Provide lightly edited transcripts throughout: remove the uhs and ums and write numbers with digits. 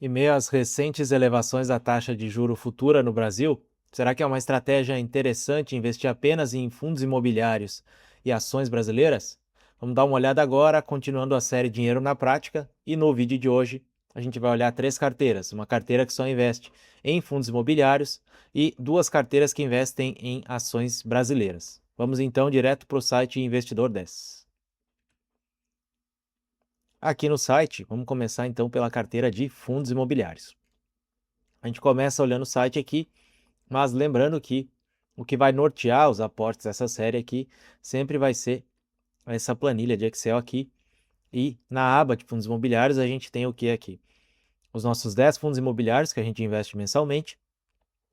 Em meio às recentes elevações da taxa de juro futura no Brasil, será que é uma estratégia interessante investir apenas em fundos imobiliários e ações brasileiras? Vamos dar uma olhada agora, continuando a série Dinheiro na Prática, e no vídeo de hoje a gente vai olhar três carteiras: uma carteira que só investe em fundos imobiliários e duas carteiras que investem em ações brasileiras. Vamos então direto para o site Investidor 10. Aqui no site, vamos começar então pela carteira de fundos imobiliários. A gente começa olhando o site aqui, mas lembrando que o que vai nortear os aportes dessa série aqui sempre vai ser essa planilha de Excel aqui. E na aba de fundos imobiliários a gente tem o que aqui? Os nossos 10 fundos imobiliários que a gente investe mensalmente,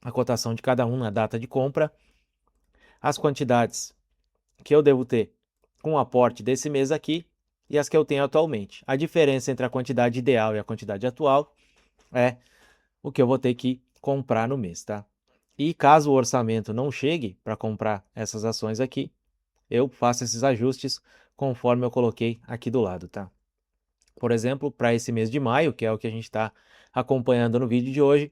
a cotação de cada um na data de compra, as quantidades que eu devo ter com o aporte desse mês aqui e as que eu tenho atualmente. A diferença entre a quantidade ideal e a quantidade atual é o que eu vou ter que comprar no mês, tá? E caso o orçamento não chegue para comprar essas ações aqui, eu faço esses ajustes conforme eu coloquei aqui do lado, tá? Por exemplo, para esse mês de maio, que é o que a gente está acompanhando no vídeo de hoje,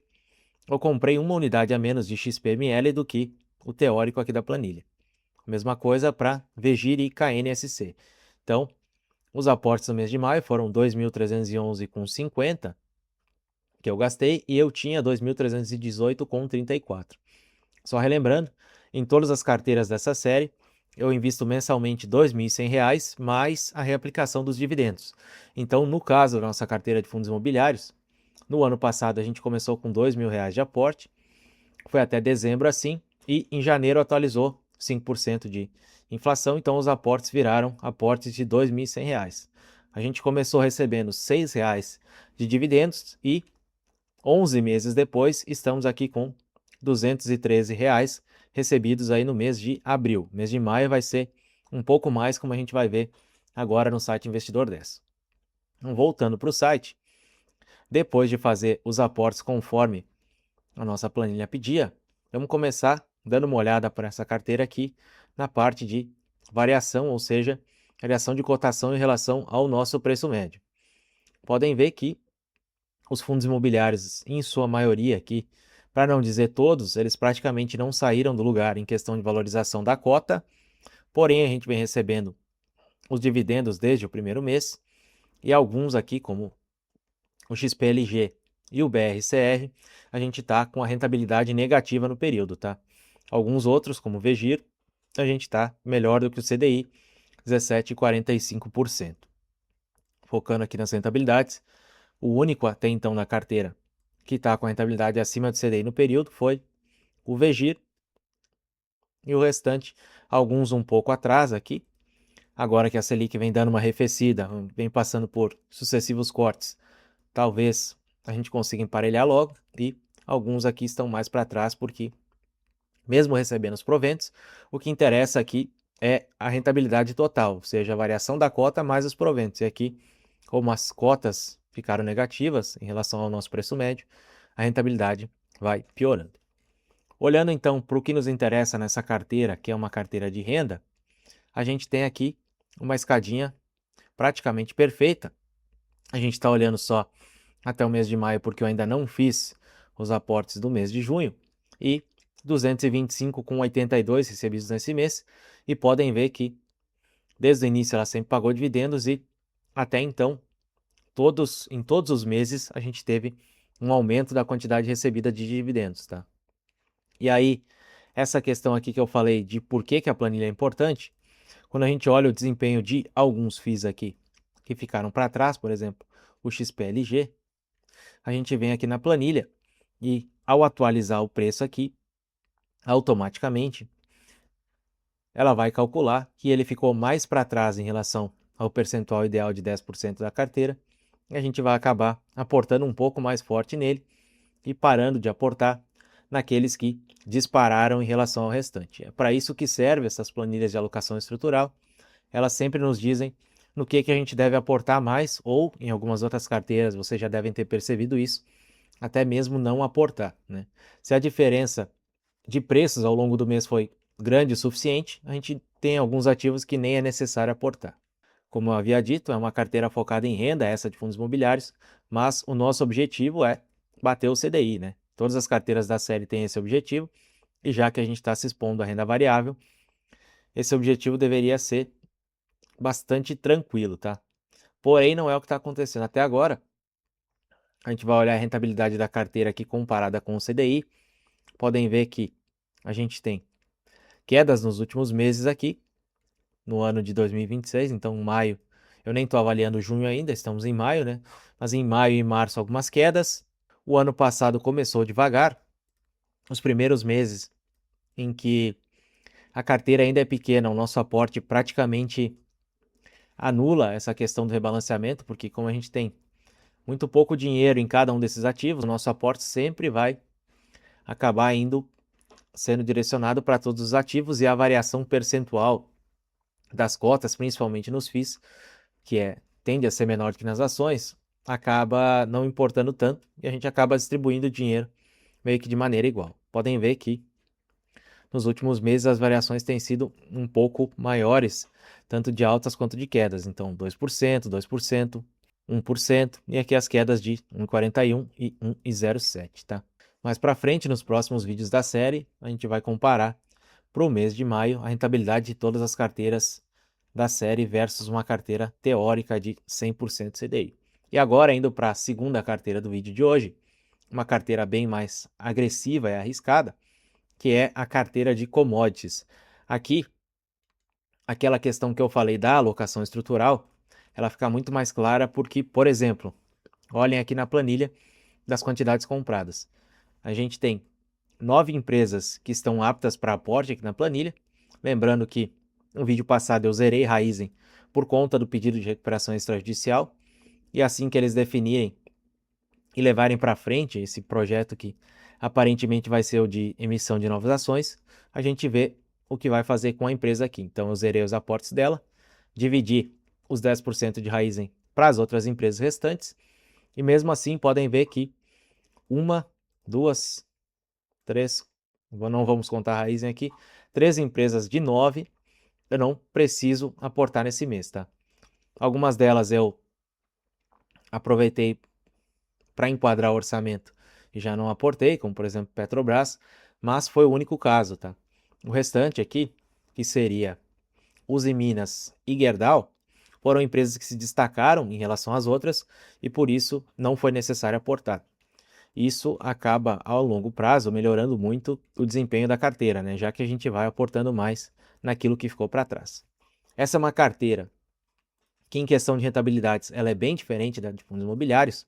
eu comprei uma unidade a menos de XPML do que o teórico aqui da planilha. Mesma coisa para VGIR e KNSC. Então, os aportes no mês de maio foram 2.311,50 que eu gastei e eu tinha 2.318,34. Só relembrando, em todas as carteiras dessa série, eu invisto mensalmente R$ 2.100 mais a reaplicação dos dividendos. Então, no caso da nossa carteira de fundos imobiliários, no ano passado a gente começou com R$ 2.000 de aporte, foi até dezembro assim, e em janeiro atualizou 5% de inflação, então os aportes viraram aportes de R$ 2.100. A gente começou recebendo R$ 6 de dividendos e 11 meses depois estamos aqui com R$ 213 recebidos aí no mês de abril. Mês de maio vai ser um pouco mais, como a gente vai ver agora no site Investidor 10. Então, voltando para o site, depois de fazer os aportes conforme a nossa planilha pedia, vamos começar dando uma olhada para essa carteira aqui na parte de variação, ou seja, variação de cotação em relação ao nosso preço médio. Podem ver que os fundos imobiliários, em sua maioria aqui, para não dizer todos, eles praticamente não saíram do lugar em questão de valorização da cota, porém a gente vem recebendo os dividendos desde o primeiro mês, e alguns aqui, como o XPLG e o BRCR, a gente está com a rentabilidade negativa no período, tá? Alguns outros, como o VGIR, a gente está melhor do que o CDI, 17,45%. Focando aqui nas rentabilidades, o único até então na carteira que está com a rentabilidade acima do CDI no período foi o VGIR e o restante, alguns um pouco atrás aqui. Agora que a Selic vem dando uma arrefecida, vem passando por sucessivos cortes, talvez a gente consiga emparelhar logo, e alguns aqui estão mais para trás porque, mesmo recebendo os proventos, o que interessa aqui é a rentabilidade total, ou seja, a variação da cota mais os proventos. E aqui, como as cotas ficaram negativas em relação ao nosso preço médio, a rentabilidade vai piorando. Olhando então para o que nos interessa nessa carteira, que é uma carteira de renda, a gente tem aqui uma escadinha praticamente perfeita. A gente está olhando só até o mês de maio porque eu ainda não fiz os aportes do mês de junho, e 225,82 recebidos nesse mês, e podem ver que desde o início ela sempre pagou dividendos e até então em todos os meses a gente teve um aumento da quantidade recebida de dividendos, tá? E aí, essa questão aqui que eu falei de por que a planilha é importante, quando a gente olha o desempenho de alguns FIIs aqui que ficaram para trás, por exemplo, o XPLG, a gente vem aqui na planilha e, ao atualizar o preço aqui, automaticamente ela vai calcular que ele ficou mais para trás em relação ao percentual ideal de 10% da carteira, e a gente vai acabar aportando um pouco mais forte nele e parando de aportar naqueles que dispararam em relação ao restante. É para isso que servem essas planilhas de alocação estrutural. Elas sempre nos dizem no que a gente deve aportar mais, ou em algumas outras carteiras vocês já devem ter percebido isso, até mesmo não aportar, né? Se a diferença de preços ao longo do mês foi grande o suficiente, a gente tem alguns ativos que nem é necessário aportar. Como eu havia dito, é uma carteira focada em renda, essa de fundos imobiliários, mas o nosso objetivo é bater o CDI, né? Todas as carteiras da série têm esse objetivo, e já que a gente está se expondo à renda variável, esse objetivo deveria ser bastante tranquilo, tá? Porém, não é o que está acontecendo até agora. A gente vai olhar a rentabilidade da carteira aqui comparada com o CDI. Podem ver que a gente tem quedas nos últimos meses aqui, no ano de 2026, então maio, eu nem estou avaliando junho ainda, estamos em maio, né? Mas em maio e março algumas quedas. O ano passado começou devagar, os primeiros meses em que a carteira ainda é pequena, o nosso aporte praticamente anula essa questão do rebalanceamento, porque como a gente tem muito pouco dinheiro em cada um desses ativos, o nosso aporte sempre vai acabar indo sendo direcionado para todos os ativos, e a variação percentual das cotas, principalmente nos FIIs, que tende a ser menor do que nas ações, acaba não importando tanto e a gente acaba distribuindo o dinheiro meio que de maneira igual. Podem ver que nos últimos meses as variações têm sido um pouco maiores, tanto de altas quanto de quedas. Então, 2%, 2%, 1%, e aqui as quedas de 1,41 e 1,07, tá? Mais para frente, nos próximos vídeos da série, a gente vai comparar para o mês de maio a rentabilidade de todas as carteiras da série versus uma carteira teórica de 100% CDI. E agora, indo para a segunda carteira do vídeo de hoje, uma carteira bem mais agressiva e arriscada, que é a carteira de commodities. Aqui, aquela questão que eu falei da alocação estrutural, ela fica muito mais clara porque, por exemplo, olhem aqui na planilha das quantidades compradas. A gente tem 9 empresas que estão aptas para aporte aqui na planilha. Lembrando que no vídeo passado eu zerei Raizen por conta do pedido de recuperação extrajudicial, e assim que eles definirem e levarem para frente esse projeto que aparentemente vai ser o de emissão de novas ações, a gente vê o que vai fazer com a empresa aqui. Então eu zerei os aportes dela, dividi os 10% de Raizen para as outras empresas restantes, e mesmo assim podem ver que uma, duas, três, não vamos contar a Raizen aqui, 3 empresas de 9 eu não preciso aportar nesse mês, tá? Algumas delas eu aproveitei para enquadrar o orçamento e já não aportei, como por exemplo Petrobras, mas foi o único caso, tá? O restante aqui, que seria Usiminas e Gerdau, foram empresas que se destacaram em relação às outras e por isso não foi necessário aportar. Isso acaba, ao longo prazo, melhorando muito o desempenho da carteira, né? Já que a gente vai aportando mais naquilo que ficou para trás. Essa é uma carteira que, em questão de rentabilidades, ela é bem diferente da de fundos imobiliários.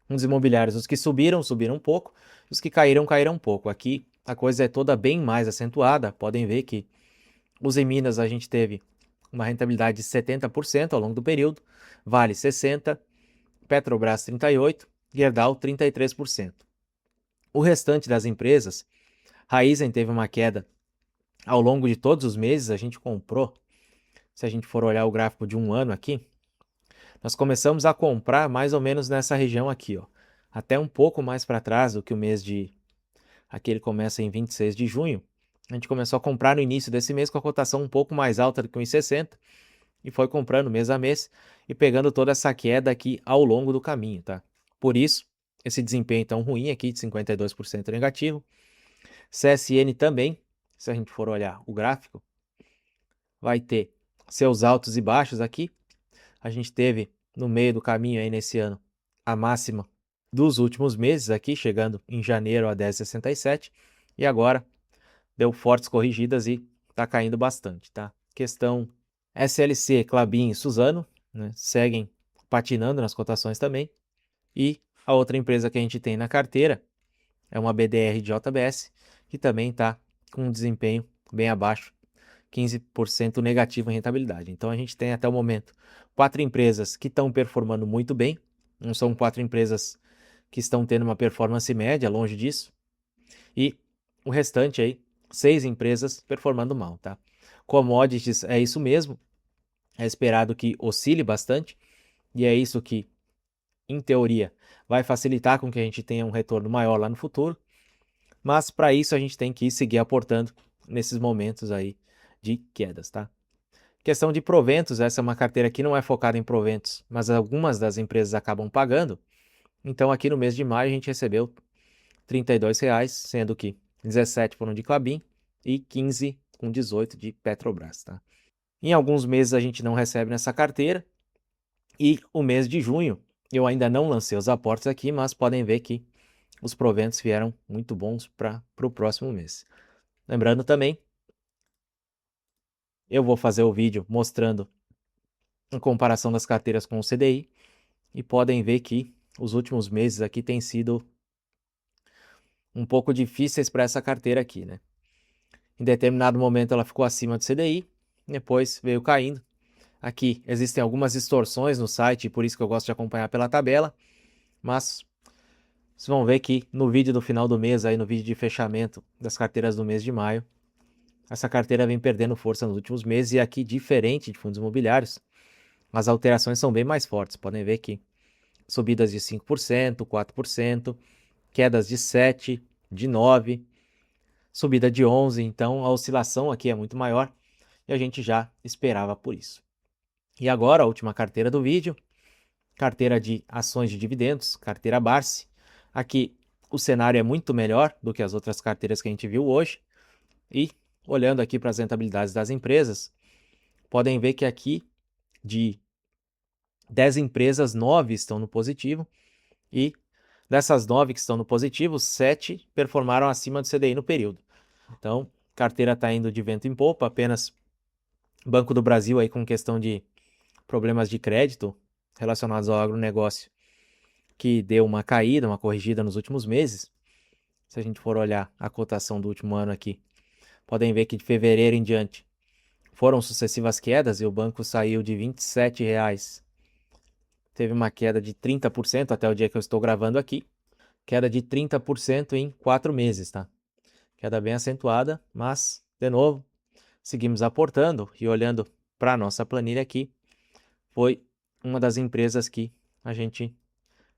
Fundos imobiliários, os que subiram, subiram um pouco, os que caíram, caíram um pouco. Aqui a coisa é toda bem mais acentuada. Podem ver que os em Minas a gente teve uma rentabilidade de 70% ao longo do período, Vale 60%, Petrobras 38%, Gerdau 33%. O restante das empresas, Raizen teve uma queda ao longo de todos os meses. A gente comprou, se a gente for olhar o gráfico de um ano aqui, nós começamos a comprar mais ou menos nessa região aqui, ó, até um pouco mais para trás do que o mês de... Aqui ele começa em 26 de junho. A gente começou a comprar no início desse mês com a cotação um pouco mais alta do que 1,60 e foi comprando mês a mês e pegando toda essa queda aqui ao longo do caminho, tá? Por isso, esse desempenho tão ruim aqui de 52% negativo. CSN também, se a gente for olhar o gráfico, vai ter seus altos e baixos aqui. A gente teve no meio do caminho aí nesse ano a máxima dos últimos meses aqui, chegando em janeiro a 10,67, e agora deu fortes corrigidas e tá caindo bastante, tá? Questão SLC, Klabin e Suzano, né, seguem patinando nas cotações também. E a outra empresa que a gente tem na carteira é uma BDR de JBS, que também está com um desempenho bem abaixo, 15% negativo em rentabilidade. Então a gente tem até o momento 4 empresas que estão performando muito bem, não são 4 empresas que estão tendo uma performance média, longe disso, e o restante aí, 6 empresas performando mal, tá? Commodities é isso mesmo, é esperado que oscile bastante, e é isso que, em teoria, vai facilitar com que a gente tenha um retorno maior lá no futuro, mas para isso a gente tem que seguir aportando nesses momentos aí de quedas, tá? Questão de proventos, essa é uma carteira que não é focada em proventos, mas algumas das empresas acabam pagando. Então aqui no mês de maio a gente recebeu R$ 32, sendo que 17 foram de Klabin e 15,18 de Petrobras, tá? Em alguns meses a gente não recebe nessa carteira. E o mês de junho, eu ainda não lancei os aportes aqui, mas podem ver que os proventos vieram muito bons para o próximo mês. Lembrando também, eu vou fazer o vídeo mostrando a comparação das carteiras com o CDI e podem ver que os últimos meses aqui têm sido um pouco difíceis para essa carteira aqui, né? Em determinado momento ela ficou acima do CDI, depois veio caindo. Aqui existem algumas distorções no site, por isso que eu gosto de acompanhar pela tabela, mas vocês vão ver que no vídeo do final do mês, aí no vídeo de fechamento das carteiras do mês de maio, essa carteira vem perdendo força nos últimos meses e aqui, diferente de fundos imobiliários, as alterações são bem mais fortes. Podem ver que subidas de 5%, 4%, quedas de 7%, de 9%, subida de 11%, então a oscilação aqui é muito maior e a gente já esperava por isso. E agora, a última carteira do vídeo, carteira de ações de dividendos, carteira Barsi. Aqui o cenário é muito melhor do que as outras carteiras que a gente viu hoje. E olhando aqui para as rentabilidades das empresas, podem ver que aqui de 10 empresas, 9 estão no positivo. E dessas 9 que estão no positivo, 7 performaram acima do CDI no período. Então, carteira está indo de vento em popa, apenas Banco do Brasil aí com questão de problemas de crédito relacionados ao agronegócio, que deu uma caída, uma corrigida nos últimos meses. Se a gente for olhar a cotação do último ano aqui, podem ver que de fevereiro em diante foram sucessivas quedas e o banco saiu de R$ 27, teve uma queda de 30% até o dia que eu estou gravando aqui, queda de 30% em 4 meses, tá? Queda bem acentuada, mas, de novo, seguimos aportando e olhando para a nossa planilha aqui, foi uma das empresas que a gente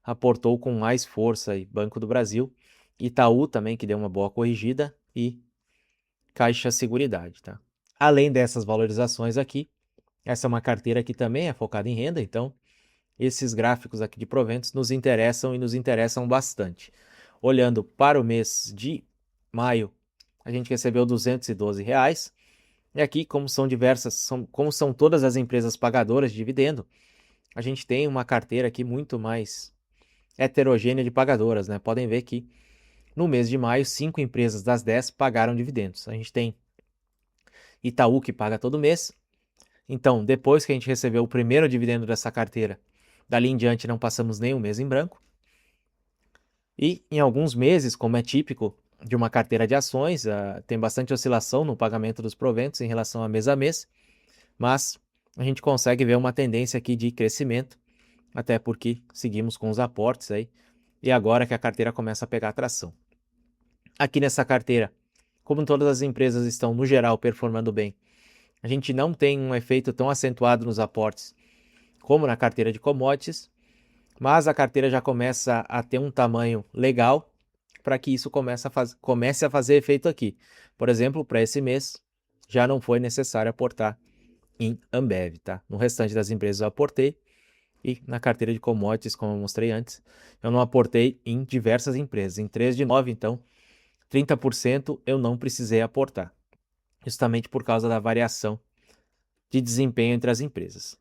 aportou com mais força aí, Banco do Brasil, Itaú também, que deu uma boa corrigida, e Caixa Seguridade, tá? Além dessas valorizações aqui, essa é uma carteira que também é focada em renda, então esses gráficos aqui de proventos nos interessam e nos interessam bastante. Olhando para o mês de maio, a gente recebeu R$ 212, e aqui, como são todas as empresas pagadoras de dividendo, a gente tem uma carteira aqui muito mais heterogênea de pagadoras, né? Podem ver que no mês de maio, 5 empresas das 10 pagaram dividendos. A gente tem Itaú, que paga todo mês. Então, depois que a gente recebeu o primeiro dividendo dessa carteira, dali em diante não passamos nem um mês em branco. E em alguns meses, como é típico de uma carteira de ações, tem bastante oscilação no pagamento dos proventos em relação a mês, mas a gente consegue ver uma tendência aqui de crescimento, até porque seguimos com os aportes aí, e agora que a carteira começa a pegar tração. Aqui nessa carteira, como todas as empresas estão, no geral, performando bem, a gente não tem um efeito tão acentuado nos aportes como na carteira de commodities, mas a carteira já começa a ter um tamanho legal para que isso comece a fazer efeito aqui. Por exemplo, para esse mês, já não foi necessário aportar em Ambev, tá? No restante das empresas eu aportei, e na carteira de commodities, como eu mostrei antes, eu não aportei em diversas empresas. Em 3 de 9, então, 30% eu não precisei aportar, justamente por causa da variação de desempenho entre as empresas.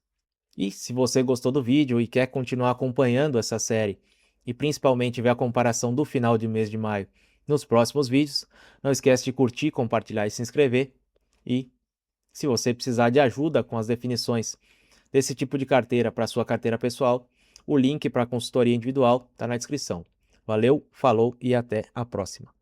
E se você gostou do vídeo e quer continuar acompanhando essa série e principalmente ver a comparação do final de mês de maio nos próximos vídeos, não esquece de curtir, compartilhar e se inscrever. E se você precisar de ajuda com as definições desse tipo de carteira para sua carteira pessoal, o link para a consultoria individual está na descrição. Valeu, falou e até a próxima.